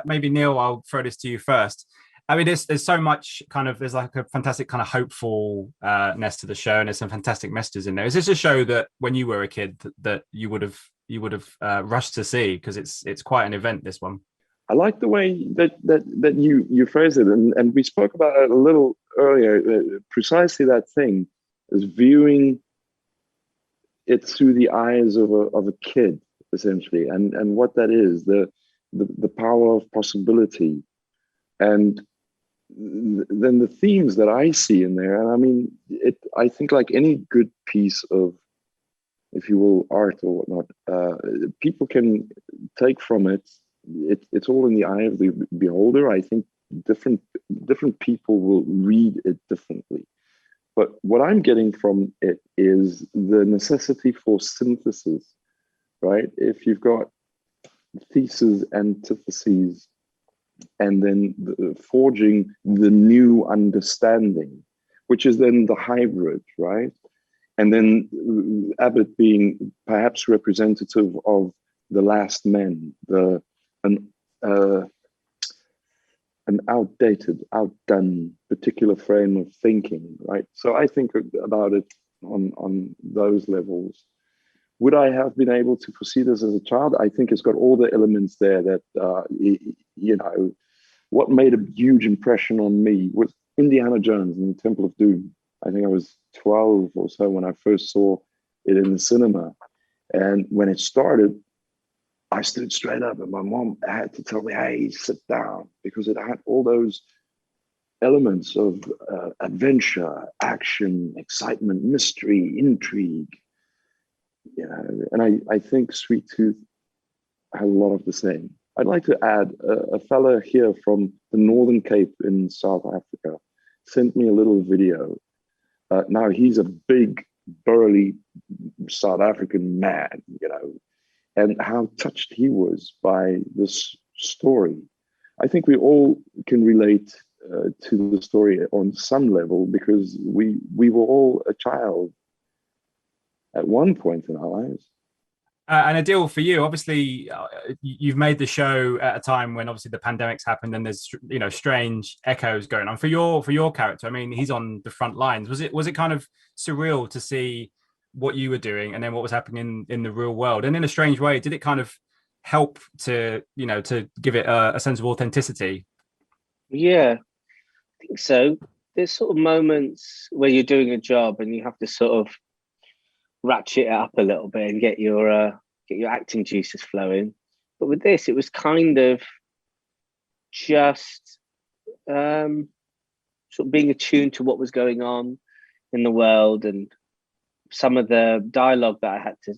maybe Neil, I'll throw this to you first. I mean, there's so much there's like a fantastic kind of hopefulness to the show, and there's some fantastic messages in there. Is this a show that when you were a kid that you would have rushed to see, because it's quite an event, this one? I like the way that you phrase it, and we spoke about it a little earlier. Precisely that thing is viewing it through the eyes of a kid, essentially, and what that is, the power of possibility, and then the themes that I see in there. And I mean, I think like any good piece of, if you will, art or whatnot, people can take from it. It's all in the eye of the beholder. I think different people will read it differently. But what I'm getting from it is the necessity for synthesis, right? If you've got theses, antitheses, and then forging the new understanding, which is then the hybrid, right? And then Abbot being perhaps representative of the last men, an outdated, outdone particular frame of thinking, right? So I think about it on those levels. Would I have been able to foresee this as a child? I think it's got all the elements there that, what made a huge impression on me was Indiana Jones and the Temple of Doom. I think I was 12 or so when I first saw it in the cinema. And when it started, I stood straight up and my mom had to tell me, hey, sit down, because it had all those elements of adventure, action, excitement, mystery, intrigue. And I think Sweet Tooth has a lot of the same. I'd like to add a fella here from the Northern Cape in South Africa sent me a little video. Now he's a big, burly South African man, and how touched he was by this story. I think we all can relate to the story on some level, because we were all a child at one point in our lives. And Adeel, for you, obviously, you've made the show at a time when obviously the pandemic's happened and there's strange echoes going on. For your character, I mean, he's on the front lines. Was it kind of surreal to see what you were doing and then what was happening in the real world? And in a strange way, did it kind of help to give it a sense of authenticity? Yeah, I think so. There's sort of moments where you're doing a job and you have to sort of ratchet it up a little bit and get your acting juices flowing. But with this, it was kind of just sort of being attuned to what was going on in the world, and some of the dialogue that I had to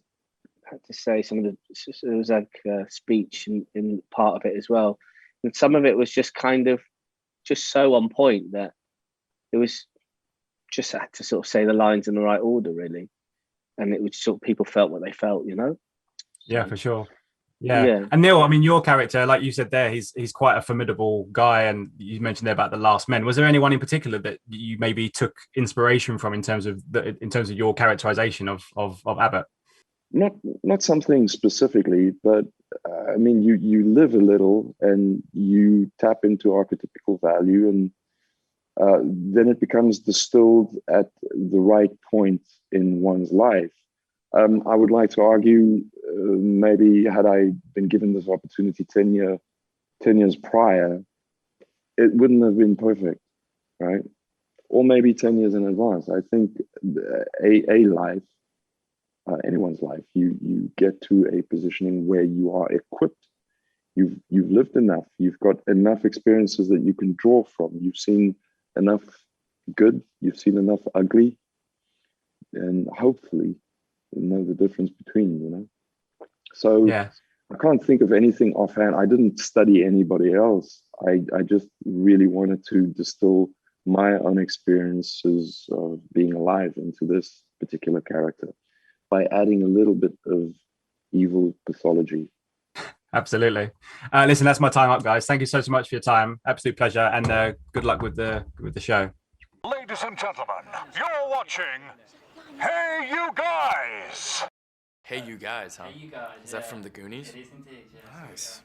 say, it was like a speech in part of it as well, and some of it was just kind of just so on point that it was just had to sort of say the lines in the right order, really. And it was sort of, people felt what they felt, Yeah, for sure. Yeah. And Neil, I mean, your character, like you said there, he's quite a formidable guy, and you mentioned there about the last men. Was there anyone in particular that you maybe took inspiration from in terms of your characterization of Abbot? Not something specifically, but I mean, you live a little and you tap into archetypical value, and then it becomes distilled at the right point in one's life. I would like to argue, maybe had I been given this opportunity 10 years prior, it wouldn't have been perfect, right? Or maybe 10 years in advance. I think a life, anyone's life, you get to a positioning where you are equipped. You've lived enough. You've got enough experiences that you can draw from. You've seen enough good. You've seen enough ugly, and hopefully you know the difference between. So yeah. I can't think of anything offhand. I didn't study anybody else. I just really wanted to distill my own experiences of being alive into this particular character by adding a little bit of evil pathology. Absolutely. Listen, that's my time up, guys. Thank you so much for your time. Absolute pleasure, and good luck with the show. Ladies and gentlemen, you're watching Hey You Guys. Hey You Guys, huh? Hey, you guys. Is that from the Goonies? It is indeed, yes. Nice.